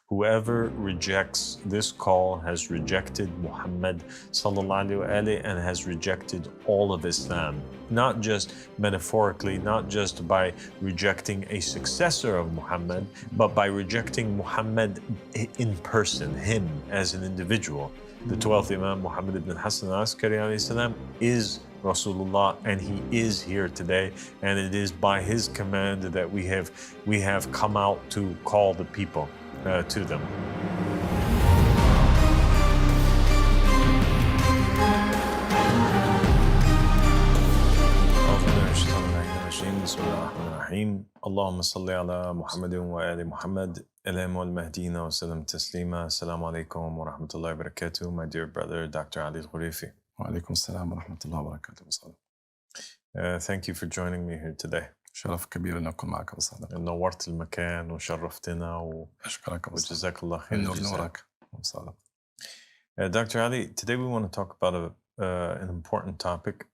whoever rejects this call has rejected Muhammad sallallahu alaihi wasallam and has rejected all of Islam. Not just metaphorically, not just by rejecting a successor of Muhammad, but by rejecting Muhammad in person, him as an individual. The 12th Imam, Muhammad ibn al-Hassan al-Askari alayhi salam, is Rasulullah, and he is here today, and it is by his command that we have come out to call the people to them. بسم الله الرحمن الرحيم اللهم صل على محمد وآل محمد الإمام والمهديين وسلم تسليما. السلام عليكم ورحمة الله وبركاته. My dear brother, Dr. Ali al-Ghurifi. وعليكم السلام ورحمة الله وبركاته. Thank you for joining me here today. شرف كبير أن أكون معك صادق. نورت المكان وشرفتنا أشكرك وجزاك الله خير. نورك صادق. Dr. Ali, today we want to talk about an important topic.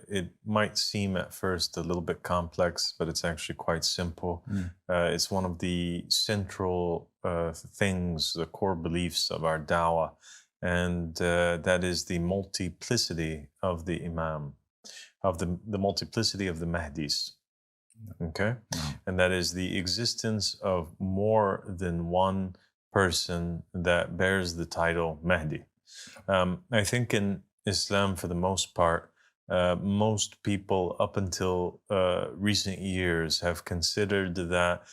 It might seem at first a little bit complex, but it's actually quite simple. It's one of the central things, the core beliefs of our dawah, and that is the multiplicity of the imam, of the multiplicity of the Mahdis. Okay? And that is the existence of more than one person that bears the title Mahdi. I think in Islam, for the most part, most people up until recent years have considered that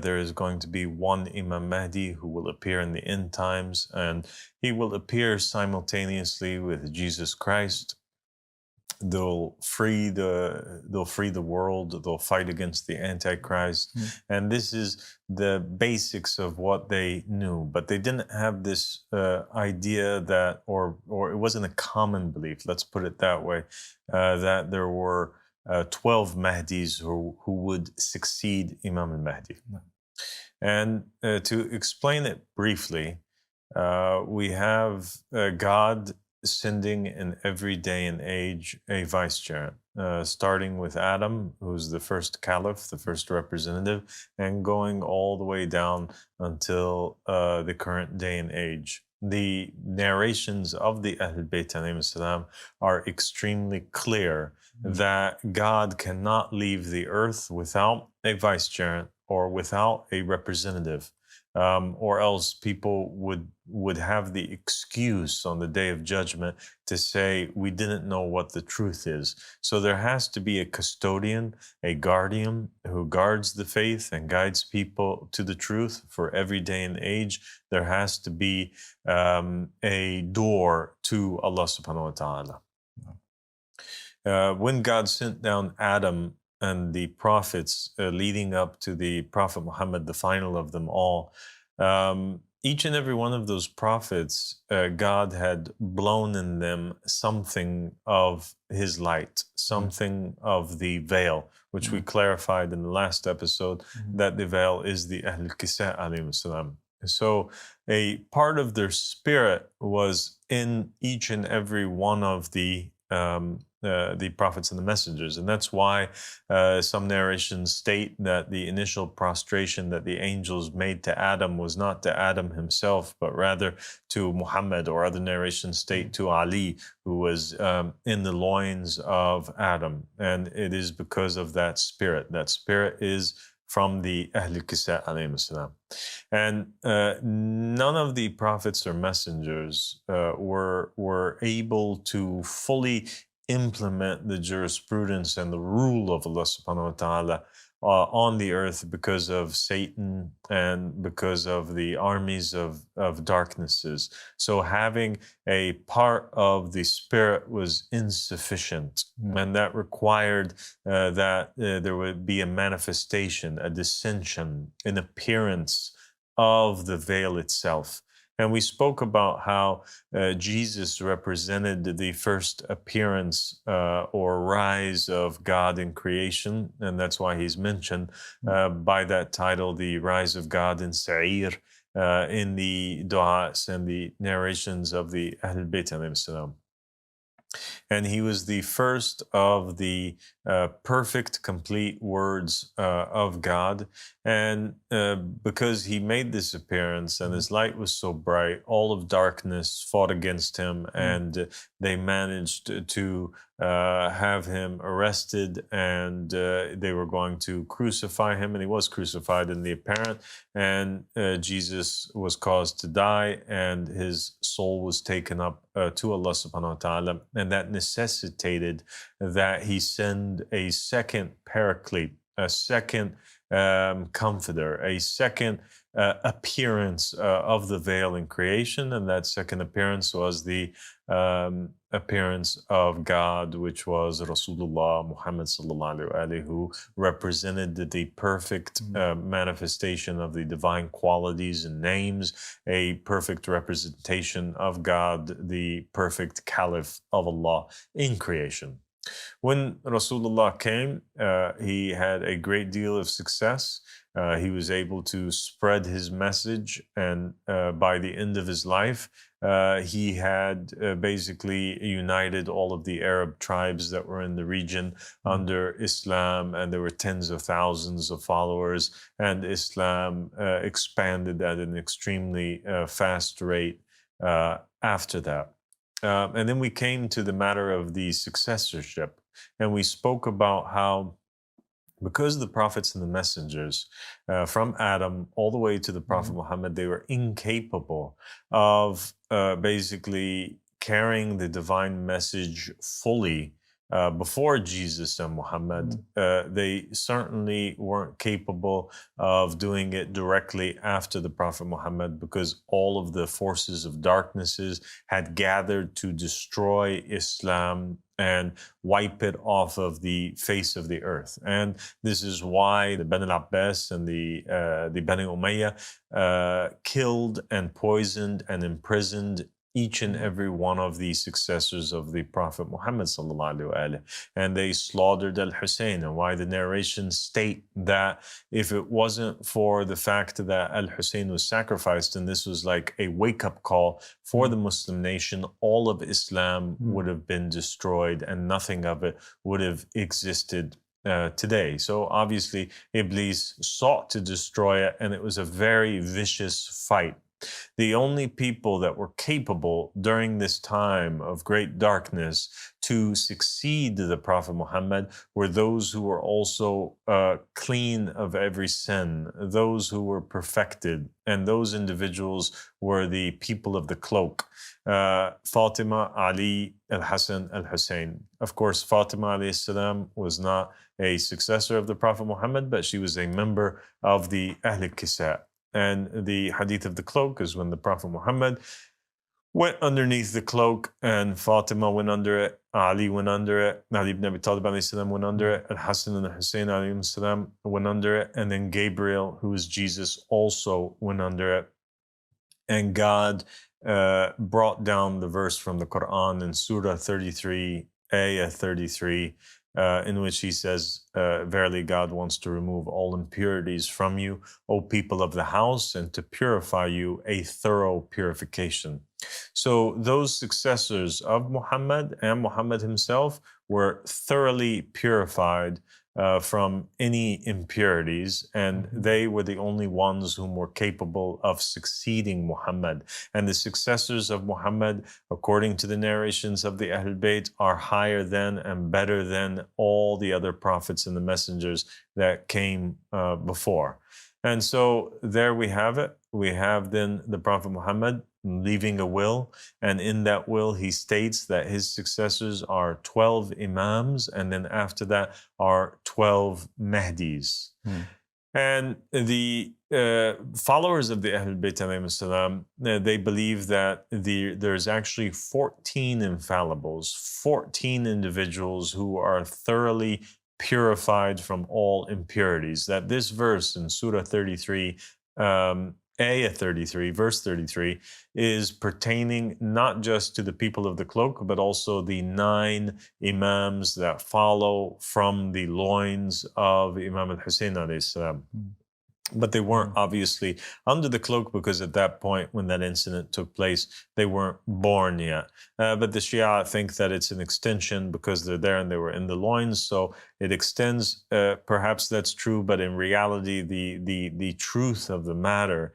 there is going to be one Imam Mahdi who will appear in the end times, and he will appear simultaneously with Jesus Christ. They'll free the world. They'll fight against the Antichrist, and this is the basics of what they knew. But they didn't have this idea that, or it wasn't a common belief. Let's put it that way, that there were 12 Mahdis who would succeed Imam al-Mahdi. And to explain it briefly, we have God sending in every day and age a vicegerent, starting with Adam, who's the first caliph, the first representative, and going all the way down until the current day and age. The narrations of the Ahlul Bayt alayhim salam are extremely clear that God cannot leave the earth without a vicegerent or without a representative. Or else people would have the excuse on the day of judgment to say, we didn't know what the truth is. So there has to be a custodian, a guardian who guards the faith and guides people to the truth for every day and age. There has to be a door to Allah subhanahu wa ta'ala. When God sent down Adam and the prophets leading up to the Prophet Muhammad, the final of them all, each and every one of those prophets, God had blown in them something of his light, something of the veil, which we clarified in the last episode, that the veil is the Ahlul Kisa alayhim salam. So a part of their spirit was in each and every one of the prophets and the messengers. And that's why some narrations state that the initial prostration that the angels made to Adam was not to Adam himself, but rather to Muhammad, or other narrations state to Ali, who was in the loins of Adam. And it is because of that spirit. That spirit is from the Ahlul Kisa alayhim salam. And none of the prophets or messengers were able to fully implement the jurisprudence and the rule of Allah subhanahu wa ta'ala on the earth because of Satan and because of the armies of darknesses. So having a part of the spirit was insufficient, and that required that there would be a manifestation, a dissension, an appearance of the veil itself. And we spoke about how Jesus represented the first appearance or rise of God in creation. And that's why he's mentioned by that title, the rise of God in Sa'ir, in the du'as and the narrations of the Ahlul Bayt alayhim salam. And he was the first of the perfect, complete words of God. And because he made this appearance and his light was so bright, all of darkness fought against him, and they managed to have him arrested, and they were going to crucify him, and he was crucified in the apparent, and Jesus was caused to die, and his soul was taken up to Allah subhanahu wa ta'ala, and that necessitated that he send a second paraclete, a second comforter, a second appearance of the veil in creation, and that second appearance was the appearance of God, which was Rasulullah, Muhammad sallallahu alaihi wasallam, who represented the perfect manifestation of the divine qualities and names, a perfect representation of God, the perfect caliph of Allah in creation. When Rasulullah came, he had a great deal of success. He was able to spread his message, and by the end of his life, he had basically united all of the Arab tribes that were in the region under Islam, and there were tens of thousands of followers, and Islam expanded at an extremely fast rate after that. And then we came to the matter of the successorship, and we spoke about how, because the prophets and the messengers, from Adam all the way to the Prophet Muhammad, they were incapable of basically carrying the divine message fully before Jesus and Muhammad. They certainly weren't capable of doing it directly after the Prophet Muhammad, because all of the forces of darknesses had gathered to destroy Islam and wipe it off of the face of the earth. And this is why the Bani al-Abbas and the Bani Umayyah killed and poisoned and imprisoned each and every one of the successors of the Prophet Muhammad sallallahu alaihi wasallam, and they slaughtered al-Hussein. And why the narrations state that if it wasn't for the fact that al-Hussein was sacrificed, and this was like a wake-up call for the Muslim nation, all of Islam would have been destroyed, and nothing of it would have existed today. So obviously Iblis sought to destroy it, and it was a very vicious fight. The only people that were capable during this time of great darkness to succeed the Prophet Muhammad were those who were also clean of every sin, those who were perfected, and those individuals were the people of the cloak. Fatima, Ali, الحسن, الحسين. Of course, Fatima alayhi salam was not a successor of the Prophet Muhammad, but she was a member of the Ahl al-Kisa. And the hadith of the cloak is when the Prophet Muhammad went underneath the cloak, and Fatima went under it, Ali went under it, Ali ibn Abi Talib alayhi salam went under it, Al-Hassan and Al-Hussein alayhi salam went under it, and then Gabriel, who is Jesus, also went under it. And God brought down the verse from the Quran in Surah 33, Ayah 33, in which he says, verily God wants to remove all impurities from you, O people of the house, and to purify you a thorough purification. So those successors of Muhammad and Muhammad himself were thoroughly purified from any impurities, and they were the only ones whom were capable of succeeding Muhammad. And the successors of Muhammad, according to the narrations of the Ahl Bayt, are higher than and better than all the other prophets and the messengers that came before. And so there we have it. We have then the Prophet Muhammad leaving a will, and in that will he states that his successors are 12 imams, and then after that are 12 Mehdis. And the followers of the Ahl Bayt alayhim salam, they believe that there's actually 14 infallibles, 14 individuals who are thoroughly purified from all impurities. That this verse in Surah 33, Ayah 33, verse 33, is pertaining not just to the people of the cloak, but also the 9 imams that follow from the loins of Imam al-Hussein alayhi salam. But they weren't obviously under the cloak because at that point, when that incident took place, they weren't born yet. But the Shia think that it's an extension because they're there and they were in the loins, so it extends. Perhaps that's true, but in reality, the truth of the matter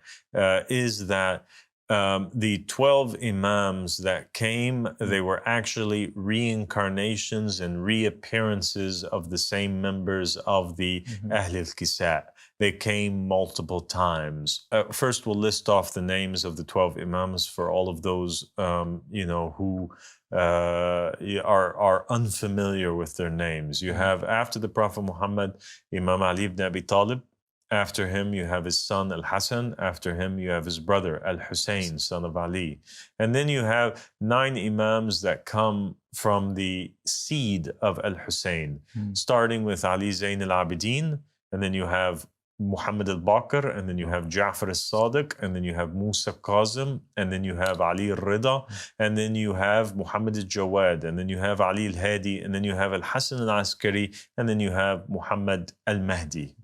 is that the 12 imams that came, they were actually reincarnations and reappearances of the same members of the Ahl al-Kisa. They came multiple times. First, we'll list off the names of the 12 imams for all of those, who are unfamiliar with their names. You have, after the Prophet Muhammad, Imam Ali ibn Abi Talib. After him, you have his son, Al-Hassan. After him, you have his brother, Al-Hussein, son of Ali. And then you have 9 imams that come from the seed of Al-Hussein, starting with Ali Zayn al-Abidin, and then you have Muhammad al-Baqir, and then you have Ja'far al-صادق, and then you have Musa Kazim, and then you have Ali al-Rida, and then you have Muhammad al-Jawad, and then you have Ali al-Hadi, and then you have Al-Hassan al-Askari, and then you have Muhammad al-Mahdi.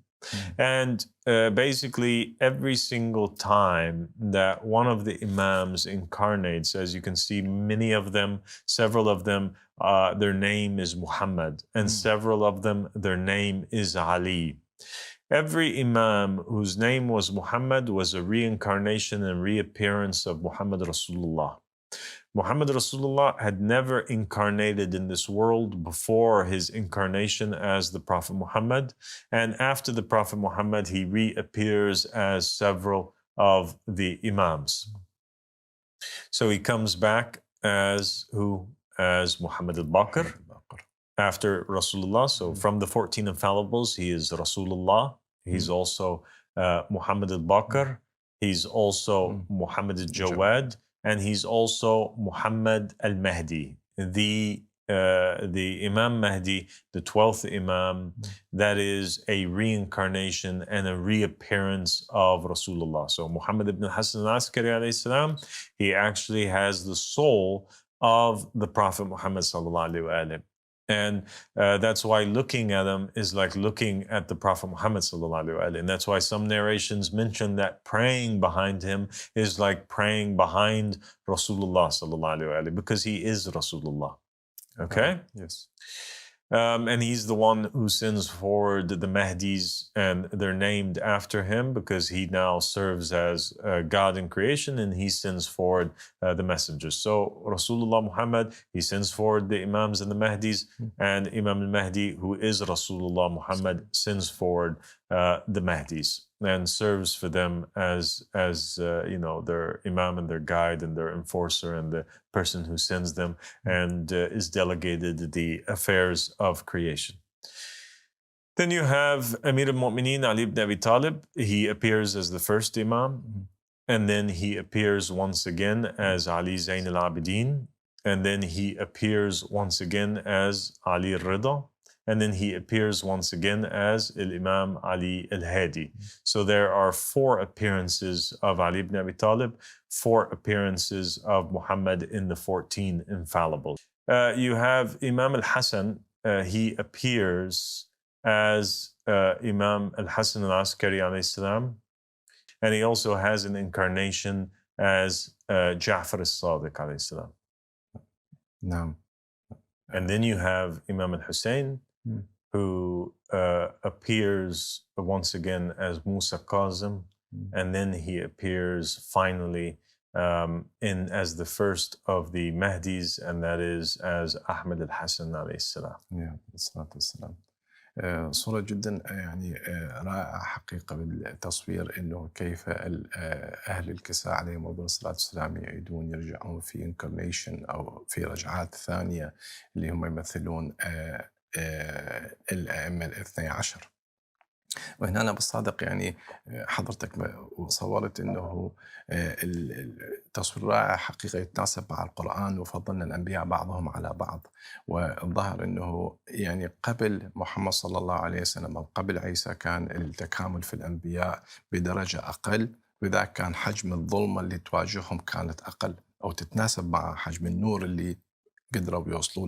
And basically, every single time that one of the imams incarnates, as you can see, many of them, several of them, their name is Muhammad, and several of them, their name is Ali. Every imam whose name was Muhammad was a reincarnation and reappearance of Muhammad Rasulullah. Muhammad Rasulullah had never incarnated in this world before his incarnation as the Prophet Muhammad. And after the Prophet Muhammad, he reappears as several of the imams. So he comes back as who? As Muhammad al-Baqir after Rasulullah. So from the 14 infallibles, he is Rasulullah. He's also Muhammad al-Baqir. He's also Muhammad al-Jawad. And he's also Muhammad al-Mahdi, the Imam Mahdi, the 12th Imam, that is a reincarnation and a reappearance of Rasulullah. So Muhammad ibn al-Hassan al-Askari alayhi salam, he actually has the soul of the Prophet Muhammad sallallahu alayhi wa alayhi. And that's why looking at him is like looking at the Prophet Muhammad sallallahu alaihi wasallam. And that's why some narrations mention that praying behind him is like praying behind Rasulullah sallallahu alaihi wasallam, because he is Rasulullah. Okay? Yes. And he's the one who sends forward the Mahdis, and they're named after him because he now serves as God in creation, and he sends forward the messengers. So Rasulullah Muhammad, he sends forward the Imams and the Mahdis, and Imam al-Mahdi, who is Rasulullah Muhammad, sends forward the Mahdis and serves for them as their Imam and their guide and their enforcer and the person who sends them, and is delegated the affairs of creation. Then you have Amir al-Mu'mineen Ali ibn Abi Talib. He appears as the first Imam, and then he appears once again as Ali Zayn al-Abidin, and then he appears once again as Ali al-Rida, and then he appears once again as Imam Ali al-Hadi. So there are 4 appearances of Ali ibn Abi Talib, 4 appearances of Muhammad in the 14 infallibles. You have Imam al-Hassan. He appears as Imam al-Hassan al-Askari alayhi salam, and he also has an incarnation as Ja'far al-Sadiq alayhi salam. No. And then you have Imam al-Hussein, who appears once again as Musa Kazim, and then he appears finally as the first of the Mahdis, and that is as Ahmad al-Hassan alayhi salam. الصلاة والسلام. صورة جدا يعني رائعة حقيقة بالتصوير انه كيف اهل الكساء عليهم افضل الصلاة والسلام يعيدون يرجعون في انكارنيشن او في رجعات ثانية اللي هم يمثلون الأئمة الاثني عشر. وهنا أنا بالصادق يعني حضرتك وصورت أنه التصوير رائع حقيقة يتناسب مع القرآن، وفضلنا الأنبياء بعضهم على بعض. والظاهر أنه يعني قبل محمد صلى الله عليه وسلم أو قبل عيسى كان التكامل في الأنبياء بدرجة أقل، وذاك كان حجم الظلمة اللي تواجههم كانت أقل أو تتناسب مع حجم النور اللي قدروا يوصلوا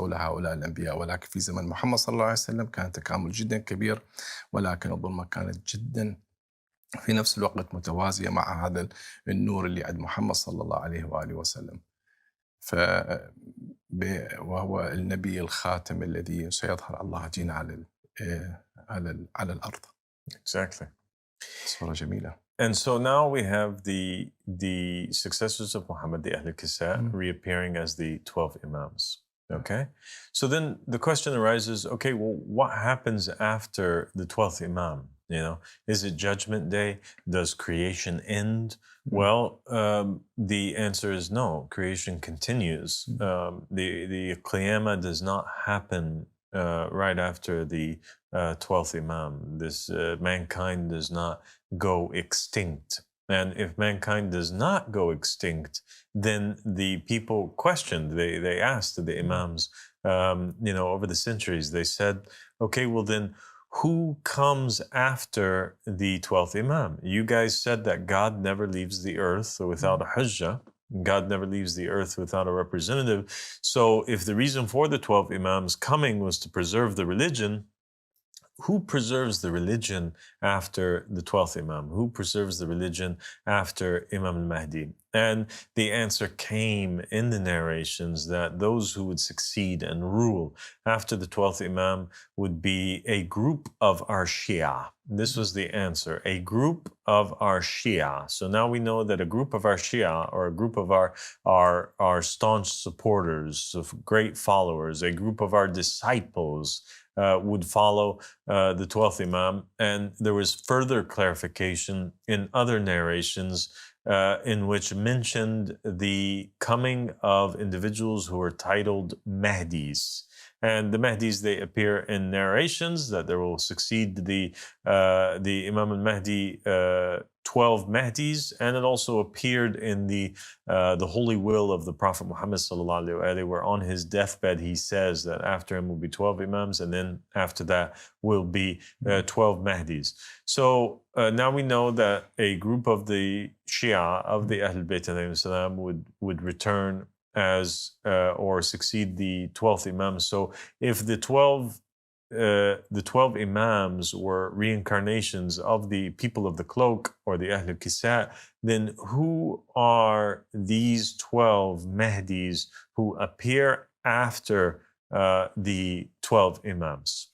لها هؤلاء الأنبياء. ولكن في زمن محمد صلى الله عليه وسلم كان تكامل جدا كبير، ولكن الظلمة كانت جدا في نفس الوقت متوازية مع هذا النور اللي عند محمد صلى الله عليه وآله وسلم. وهو النبي الخاتم الذي سيظهر الله جينا على الأرض. Exactly. صورة جميلة. And so now we have the successors of Muhammad, the Ahl al-Kisa, reappearing as the 12 Imams. Okay? So then the question arises, okay, well, what happens after the 12th Imam? You know, is it Judgment Day? Does creation end? Well, the answer is no. Creation continues. The Qiyamah does not happen right after the 12th Imam. This mankind does not go extinct. And if mankind does not go extinct, then the people questioned, they asked the Imams, over the centuries, they said, okay, well then, who comes after the 12th Imam? You guys said that God never leaves the earth without a hujjah. God never leaves the earth without a representative. So if the reason for the 12 Imams coming was to preserve the religion, who preserves the religion after the 12th Imam? Who preserves the religion after Imam al-Mahdi? And the answer came in the narrations that those who would succeed and rule after the 12th Imam would be a group of our Shia. This was the answer, a group of our Shia. So now we know that a group of our Shia, or a group of our staunch supporters, of great followers, a group of our disciples, would follow the 12th Imam. And there was further clarification in other narrations in which mentioned the coming of individuals who are titled Mahdis. And the Mahdis, they appear in narrations that there will succeed the Imam al-Mahdi 12 Mahdis, and it also appeared in the holy will of the Prophet Muhammad sallallahu alaihi wasallam, where on his deathbed he says that after him will be 12 Imams, and then after that will be 12 Mahdis. So now we know that a group of the Shia of the Ahl Bayt alayhim salam would return as or succeed the 12th Imam. So if the 12 Imams were reincarnations of the people of the cloak or the Ahl al-Kisa, then who are these 12 Mahdis who appear after the 12 Imams?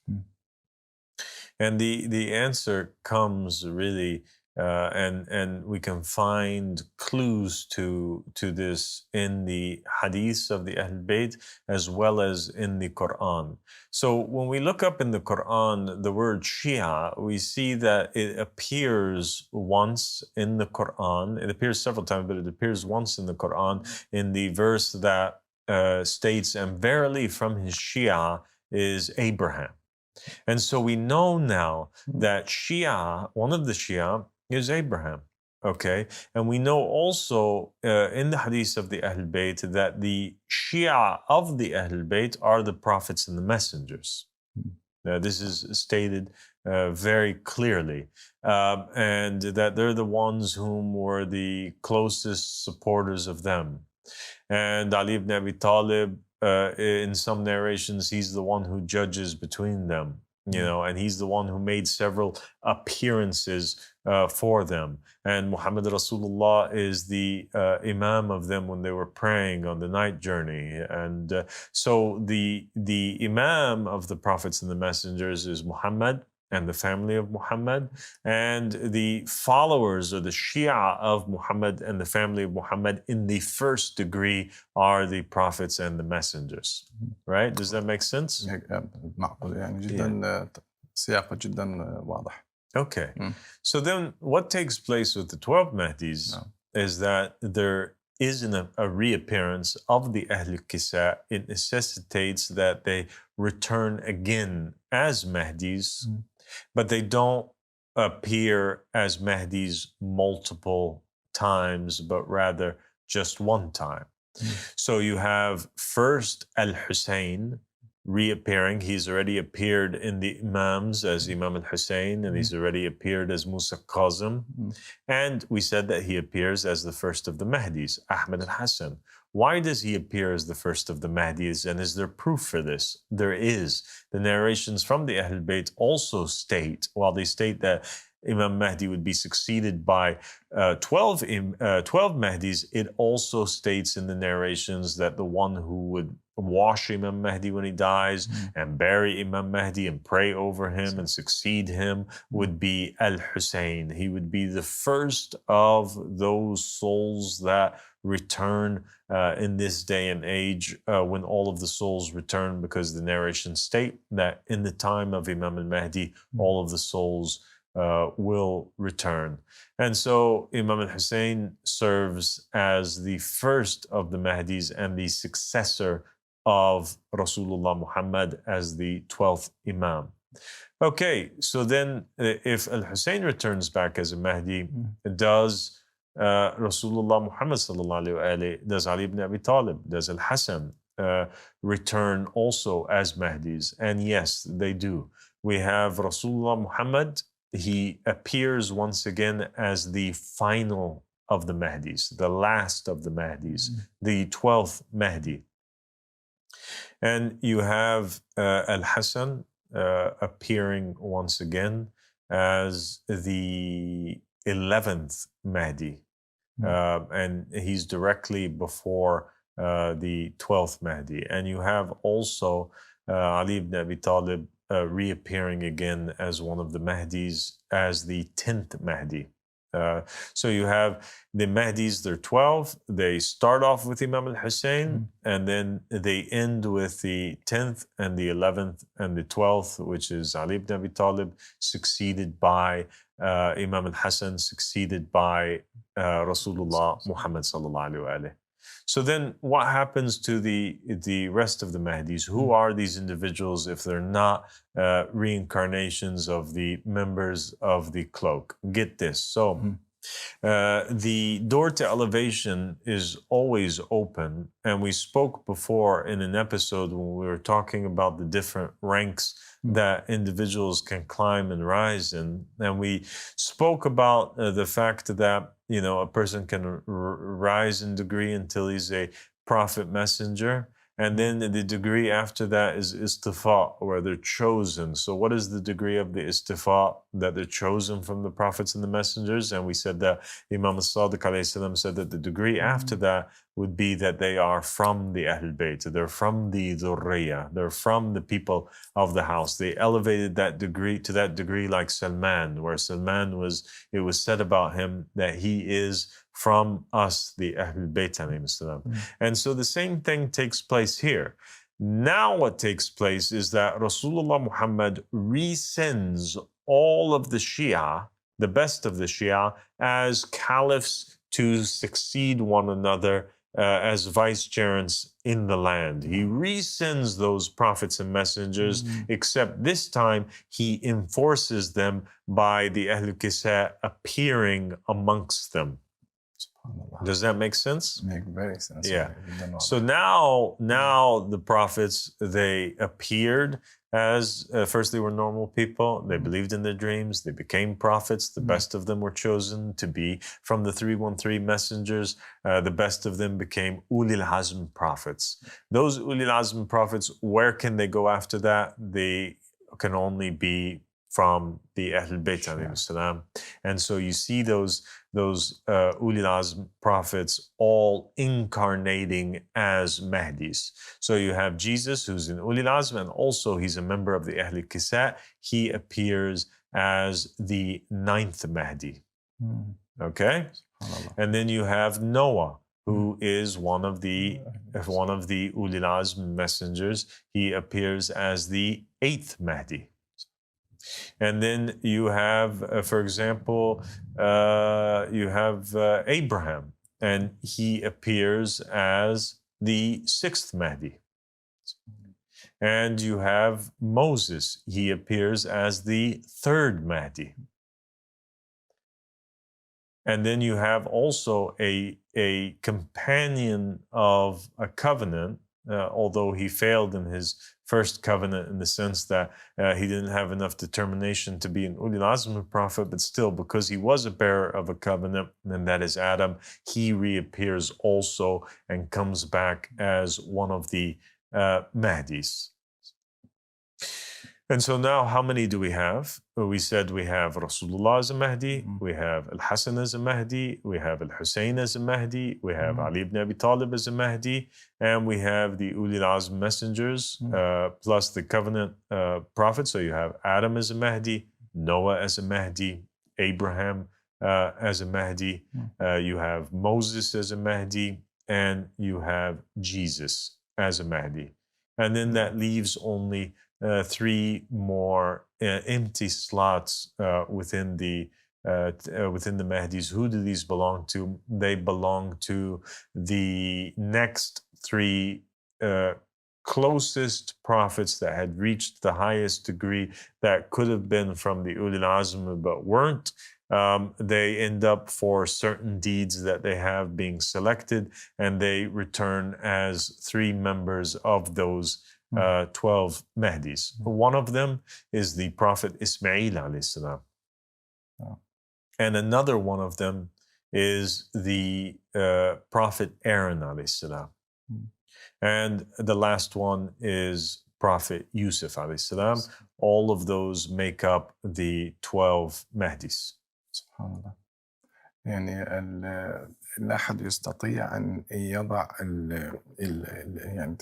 And the answer comes really, and we can find clues to this in the hadiths of the Ahl Bayt as well as in the Quran. So when we look up in the Quran the word Shia, we see that it appears once in the Quran. It appears several times, but it appears once in the Quran in the verse that states, "And verily from his Shia is Abraham." And so we know now that Shia, one of the Shia, is Abraham, okay? And we know also in the hadith of the Ahl Bayt that the Shia of the Ahl Bayt are the prophets and the messengers. This is stated very clearly, and that they're the ones whom were the closest supporters of them. And Ali ibn Abi Talib, in some narrations, he's the one who judges between them, and he's the one who made several appearances for them. And Muhammad Rasulullah is the Imam of them when they were praying on the night journey. And so the Imam of the prophets and the messengers is Muhammad and the family of Muhammad, and the followers or the Shia of Muhammad and the family of Muhammad in the first degree are the prophets and the messengers. Right? Does that make sense? معقول يعني جدا سياقه جدا واضح. Okay. So then what takes place with the 12 Mahdis is that there isn't a reappearance of the Ahl al-Kisa. It necessitates that they return again as Mahdis, but they don't appear as Mahdis multiple times, but rather just one time. So you have first al-Hussein reappearing. He's already appeared in the Imams as Imam al-Hussein, and he's already appeared as Musa Kazim. And we said that he appears as the first of the Mahdis, Ahmad al-Hassan. Why does he appear as the first of the Mahdis, and is there proof for this? There is. The narrations from the Ahl Bayt also state, while they state that Imam Mahdi would be succeeded by 12 Mahdis, it also states in the narrations that the one who would wash Imam Mahdi when he dies and bury Imam Mahdi and pray over him and succeed him would be Al-Hussein. He would be the first of those souls that return in this day and age when all of the souls return, because the narrations state that in the time of Imam al-Mahdi, all of the souls will return. And so Imam al-Hussein serves as the first of the Mahdis and the successor of Rasulullah Muhammad as the 12th Imam. Okay, so then if al-Hussein returns back as a Mahdi, does Rasulullah Muhammad sallallahu alaihi wasallam, does Ali ibn Abi Talib, does al-Hassan return also as Mahdis? And yes, they do. We have Rasulullah Muhammad, he appears once again as the final of the Mahdis, the last of the Mahdis, the 12th Mahdi. And you have al-Hassan appearing once again as the 11th Mahdi. And he's directly before the 12th Mahdi. And you have also Ali ibn Abi Talib reappearing again as one of the Mahdis as the 10th Mahdi. So you have the Mahdis, they're 12. They start off with Imam al-Hussein, and then they end with the 10th and the 11th and the 12th, which is Ali ibn Abi Talib, succeeded by Imam al-Hassan, succeeded by Rasulullah Muhammad sallallahu alaihi wasallam. So then what happens to the rest of the Mahdis? Who are these individuals if they're not reincarnations of the members of the cloak? Get this. So the door to elevation is always open. And we spoke before in an episode when we were talking about the different ranks that individuals can climb and rise in. And we spoke about the fact that, you know, a person can rise in degree until he's a prophet messenger. And then the degree after that is istifa, where they're chosen. So what is the degree of the istifa? That they're chosen from the prophets and the messengers. And we said that Imam al-Sadiq alayhi salam said that the degree after that would be that they are from the Ahlul Bayt. They're from the Dhurriya. They're from the people of the house. They elevated that degree to that degree like Salman, where Salman it was said about him that he is from us, the Ahlul Bayt alayhi salam. And so the same thing takes place here. Now what takes place is that Rasulullah Muhammad resends all of the Shia, the best of the Shia, as caliphs to succeed one another as vicegerents in the land. He resends those prophets and messengers, except this time he enforces them by the Ahlul Kisa appearing amongst them. Does that make sense? Make very sense. Yeah. So now the prophets, they appeared as first they were normal people. They believed in their dreams. They became prophets. The best of them were chosen to be from the 313 messengers. The best of them became Ulil Azm prophets. Those Ulil Azm prophets, where can they go after that? They can only be from the Ahlul Bayt alayhi salam. And so you see those Ulil Azm prophets all incarnating as Mahdis. So you have Jesus, who's in Ulil Azm, and also he's a member of the Ahlul Kisa. He appears as the 9th Mahdi. Okay? And then you have Noah, who is one of the Ulil Azm messengers. He appears as the 8th Mahdi. And then you have, for example, you have Abraham, and he appears as the 6th Mahdi. And you have Moses, he appears as the 3rd Mahdi. And then you have also a companion of a covenant, although he failed in his first covenant in the sense that he didn't have enough determination to be an Ulil Azm prophet, but still, because he was a bearer of a covenant, and that is Adam, he reappears also and comes back as one of the Mahdis. And so now how many do we have? We said we have Rasulullah as a Mehdi, we have Al-Hassan as a Mehdi, we have Al-Hussein as a Mehdi, we have Ali ibn Abi Talib as a Mehdi, and we have the Ulil Azm messengers, plus the covenant prophets. So you have Adam as a Mehdi, Noah as a Mehdi, Abraham as a Mehdi, you have Moses as a Mehdi, and you have Jesus as a Mehdi. And then that leaves only 3 more empty slots within the Mahdis. Who do these belong to? They belong to the next 3 closest prophets that had reached the highest degree that could have been from the Ulil Azm but weren't. They end up for certain deeds that they have being selected, and they return as 3 members of those 12 Mahdis. One of them is the Prophet Ismail alayhi salam. And another one of them is the Prophet Aaron alayhi salam. And the last one is Prophet Yusuf alayhi salam. All of those make up the 12 Mahdis. سبحان الله. يعني لا أحد يستطيع أن يضع يعني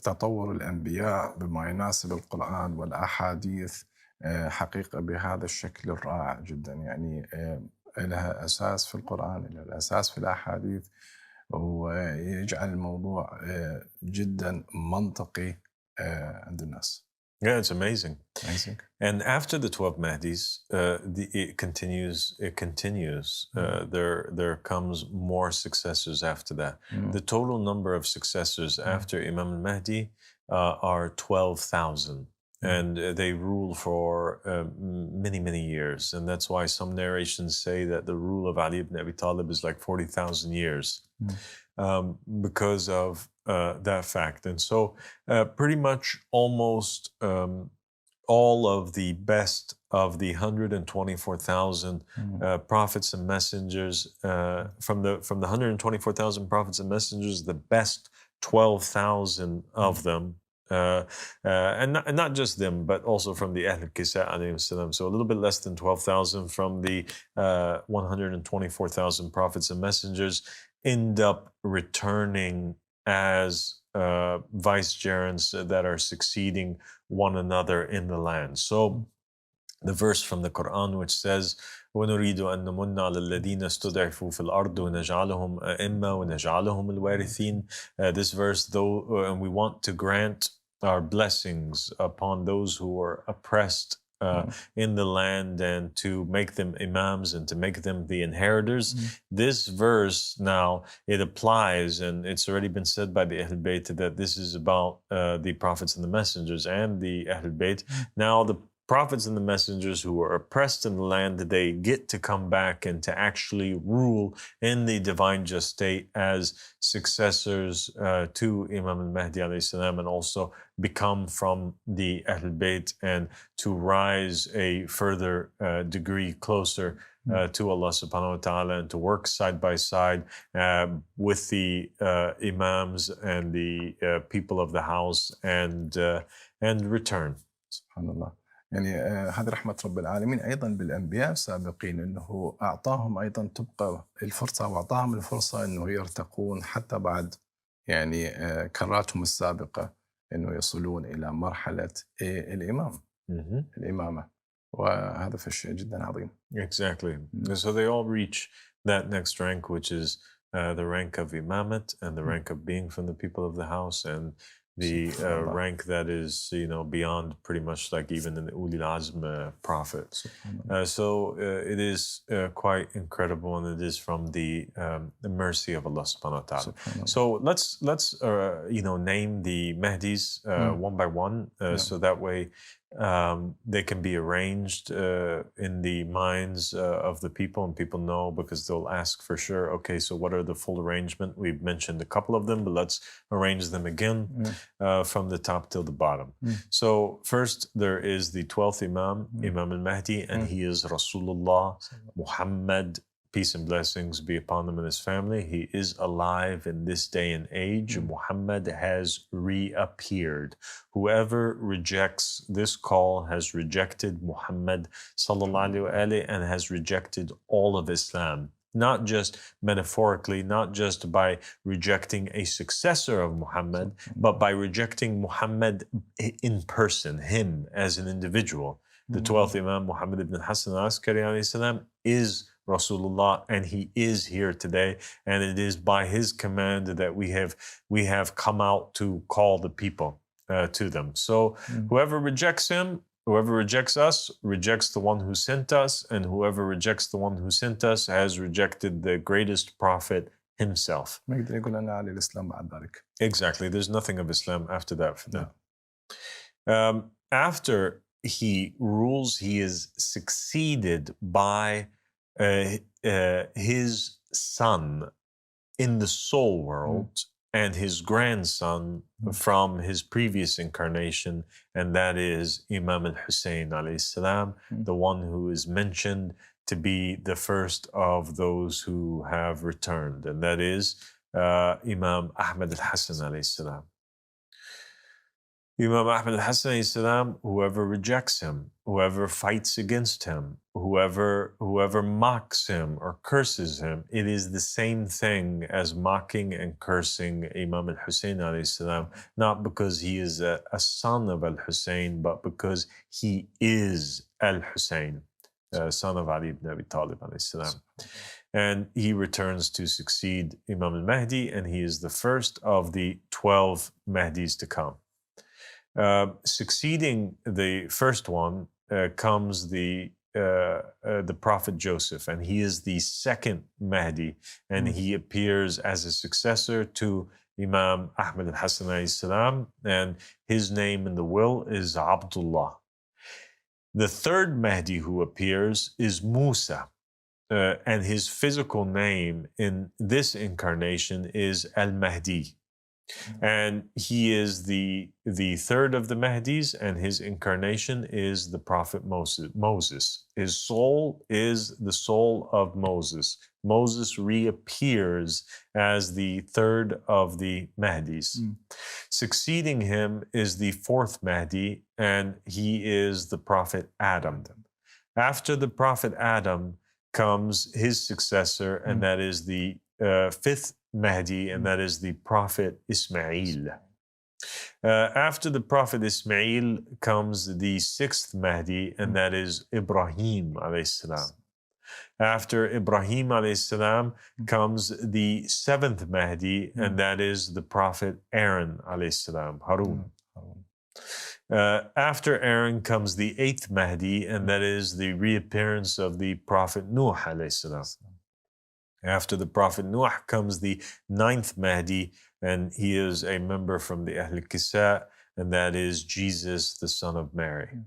تطور الأنبياء بما يناسب القرآن والأحاديث حقيقة بهذا الشكل الرائع جدا. يعني لها أساس في القرآن، لها الأساس في الأحاديث، ويجعل الموضوع جدا منطقي عند الناس. Yeah, it's amazing. Amazing. And after the 12 Mahdis, it continues. There comes more successors after that. The total number of successors after Imam al-Mahdi are 12,000. And they rule for many, many years. And that's why some narrations say that the rule of Ali ibn Abi Talib is like 40,000 years because of that fact. And so pretty much almost all of the best of the 124,000 prophets and messengers, from the 124,000 prophets and messengers, the best 12,000 of them, and not just them, but also from the Ahl al-Kisa alayhim salam. So a little bit less than 12,000 from the 124,000 prophets and messengers end up returning as vicegerents that are succeeding one another in the land. So the verse from the Quran which says, وَنُرِيدُ أَن نَمُنَّ عَلَى الَّذِينَ اسْتُضْعِفُوا فِي الْأَرْضِ وَنَجْعَلَهُمْ أَئِمَّةً وَنَجْعَلَهُمُ الْوَارِثِينَ. This verse, though, and we want to grant our blessings upon those who are oppressed in the land and to make them imams and to make them the inheritors. This verse now, it applies, and it's already been said by the Ahl Bayt that this is about the prophets and the messengers and the Ahl Bayt. Now the prophets and the messengers who were oppressed in the land, they get to come back and to actually rule in the divine just state as successors to Imam al-Mahdi alayhi salam, and also become from the Ahl Bayt and to rise a further degree closer to Allah subhanahu wa ta'ala, and to work side by side with the imams and the people of the house and return. Subhanallah. يعني هذه رحمة رب العالمين أيضا بالأنبياء السابقين، أنه أعطاهم أيضا تبقى الفرصة، وأعطاهم الفرصة أنه يرتقون حتى بعد يعني كراتهم السابقة، أنه يصلون إلى مرحلة الإمامة، وهذا شيء جدا عظيم. Exactly. So they all reach that next rank, which is the rank of imamat and the rank of being from the people of the house, and the rank that is, beyond pretty much like even an Ulil Azm prophet. So it is quite incredible, and it is from the mercy of Allah subhanahu wa ta'ala. So let's name the Mahdis one by one, so that way they can be arranged in the minds of the people, and people know, because they'll ask for sure, okay, so what are the full arrangement? We've mentioned a couple of them, but let's arrange them again from the top till the bottom. So first there is the 12th Imam, Imam al-Mahdi, and he is Rasulullah, Muhammad, peace and blessings be upon him and his family. He is alive in this day and age. Muhammad has reappeared. Whoever rejects this call has rejected Muhammad sallallahu alaihi wasallam and has rejected all of Islam. Not just metaphorically, not just by rejecting a successor of Muhammad, but by rejecting Muhammad in person, him as an individual. The 12th Imam, Muhammad ibn Hassan al-Askari alayhi salam, is Rasulullah, and he is here today. And it is by his command that we have come out to call the people to them. So whoever rejects him, whoever rejects us, rejects the one who sent us, and whoever rejects the one who sent us has rejected the greatest prophet himself. Exactly. There's nothing of Islam after that for them. After he rules, he is succeeded by his son in the soul world and his grandson from his previous incarnation, and that is Imam al-Hussein alayhi salam, the one who is mentioned to be the first of those who have returned, and that is Imam Ahmad al-Hassan alayhi salam. Imam Ahmad al-Hassan alayhi salam, whoever rejects him, whoever fights against him, whoever mocks him or curses him, it is the same thing as mocking and cursing Imam al-Hussein alayhi salam, not because he is a son of al-Hussein, but because he is al-Hussein, son of Ali ibn Abi Talib alayhi salam. And he returns to succeed Imam al-Mahdi, and he is the first of the 12 Mahdis to come. Succeeding the first one comes the Prophet Joseph, and he is the second Mahdi, and he appears as a successor to Imam Ahmad al-Hassan alayhi salam, and his name in the will is Abdullah. The third Mahdi who appears is Musa, and his physical name in this incarnation is Al-Mahdi. And he is the third of the Mahdis, and his incarnation is the Prophet Moses. His soul is the soul of Moses. Moses reappears as the third of the Mahdis. Succeeding him is the fourth Mahdi, and he is the Prophet Adam. After the Prophet Adam comes his successor, and that is the fifth Mahdi, and that is the Prophet Ismail. After the Prophet Ismail comes the sixth Mahdi, and that is Ibrahim alayhi salam. After Ibrahim alayhi salam comes the seventh Mahdi, and that is the Prophet Aaron alayhi salam, Harun. After Aaron comes the eighth Mahdi, and that is the reappearance of the Prophet Nuh alayhi salam. After the Prophet Nuh comes the ninth Mahdi, and he is a member from the Ahl Kisa, and that is Jesus, the son of Mary.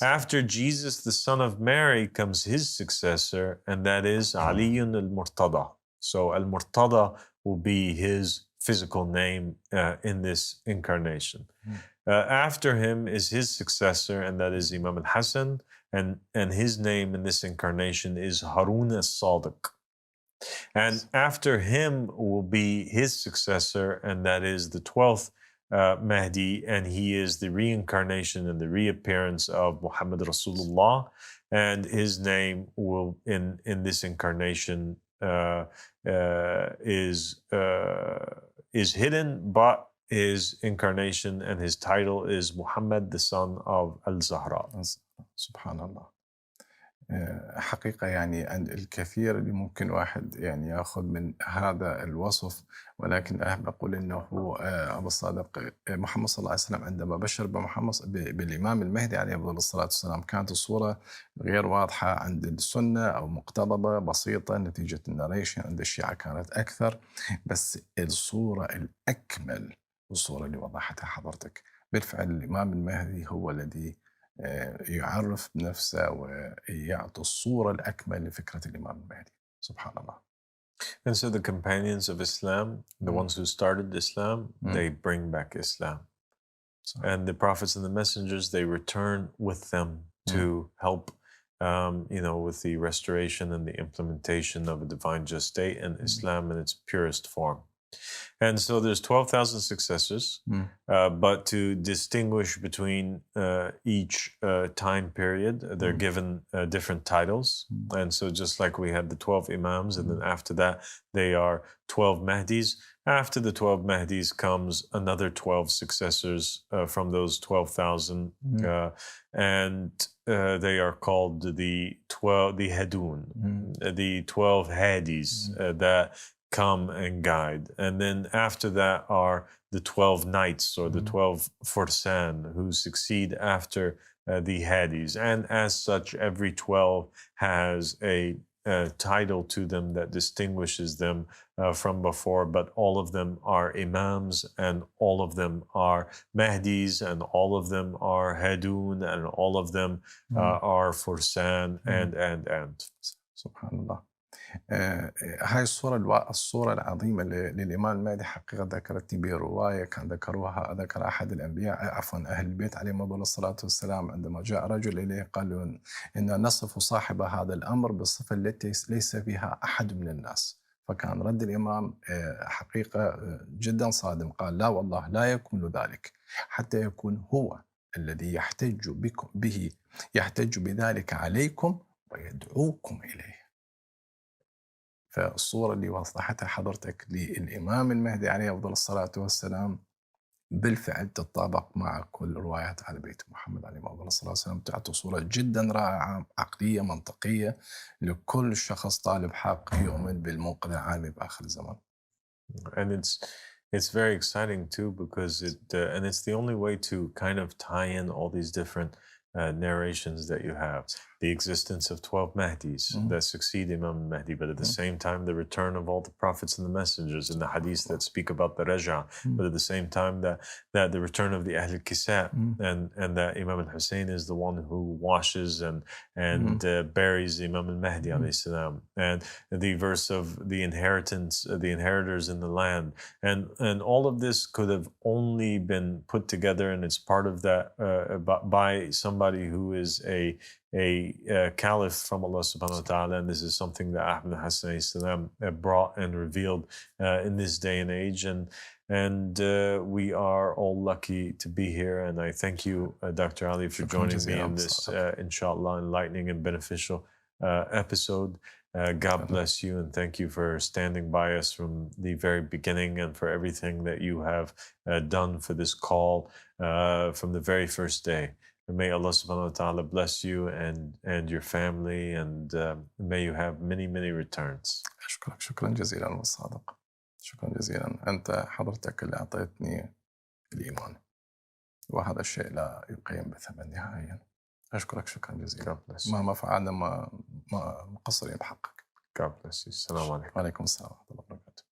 After Jesus, the son of Mary, comes his successor, and that is Ali al-Murtada. So al-Murtada will be his physical name in this incarnation. After him is his successor, and that is Imam al-Hassan, and his name in this incarnation is Harun al-Sadiq. And after him will be his successor, and that is the 12th Mahdi, and he is the reincarnation and the reappearance of Muhammad Rasulullah, and his name will in this incarnation is hidden, but his incarnation and his title is Muhammad, the son of Al-Zahra. Subhanallah. حقيقة يعني عند الكثير اللي ممكن واحد يعني يأخذ من هذا الوصف، ولكن أحب أقول أنه أبو الصادق محمد صلى الله عليه وسلم عندما بشر بالإمام المهدي عليه أفضل الصلاة والسلام كانت الصورة غير واضحة عند السنة أو مقتضبة بسيطة نتيجة الناريشن. عند الشيعة كانت أكثر، بس الصورة الأكمل والصورة اللي وضحتها حضرتك بالفعل الإمام المهدي هو الذي يعرف بنفسه ويعطي الصورة الأكمل لفكرة الإمام المهدي. سبحان الله. And so the companions of Islam, the ones who started Islam, they bring back Islam. And the prophets and the messengers, they return with them to help with the restoration and the implementation of a divine just state and Islam in its purest form. And so there's 12,000 successors, but to distinguish between each time period, they're given different titles. And so just like we had the 12 imams, and then after that, they are 12 Mahdis. After the 12 Mahdis comes another 12 successors from those 12,000, and they are called the Hadun, the 12 Hadis that come and guide. And then after that are the 12 knights or the 12 Fursan who succeed after the Hadis. And as such, every 12 has a title to them that distinguishes them from before, but all of them are imams, and all of them are Mahdis, and all of them are Hadun, and all of them are Fursan, and. Subhanallah. هاي الصورة العظيمة للإمام المهدي حقيقة ذكرتني برواية كان ذكر أحد الأنبياء أهل البيت عليهم أفضل الصلاة والسلام عندما جاء رجل إليه قال إن نصف صاحب هذا الأمر بالصفة التي ليس فيها أحد من الناس. فكان رد الإمام حقيقة جدا صادم، قال لا والله لا يكون ذلك حتى يكون هو الذي يحتج بذلك عليكم ويدعوكم إليه. فالصورة اللي وضحتها حضرتك للإمام المهدي عليه أفضل الصلاة والسلام بالفعل تتطابق مع كل روايات على بيت محمد عليه أفضل الصلاة والسلام، تعطي صورة جدا رائعة عقلية منطقية لكل شخص طالب حق يؤمن بالمنقذ العالمي بآخر الزمان. And it's very exciting too, because and it's the only way to kind of tie in all these different narrations that you have. The existence of 12 Mahdis that succeed Imam Mahdi, but at the same time the return of all the prophets and the messengers in the hadith that speak about the Raja, but at the same time that the return of the Ahl al-Kisa, and that Imam al-Hussein is the one who washes and buries Imam al-Mahdi alayhi salam, and the verse of the inheritors in the land, and all of this could have only been put together, and it's part of that by somebody who is a caliph from Allah subhanahu wa ta'ala, and this is something that Ahmad al-Hassan brought and revealed in this day and age, and we are all lucky to be here, and I thank you, Dr. Ali, for joining me in this inshallah enlightening and beneficial episode. God bless you, and thank you for standing by us from the very beginning, and for everything that you have done for this call from the very first day. And may Allah subhanahu wa ta'ala bless you and your family, and may you have many, many returns. شكرا جزيلا الصادق. شكرا جزيلا. أنت حضرتك اللي أعطيتني الإيمان، وهذا الشيء لا يقيم بثمن نهائيا. أشكرك شكرا جزيلا. مهما فعلنا ما مقصرين بحقك. God bless you. السلام عليكم. وعليكم السلام ورحمة الله وبركاته.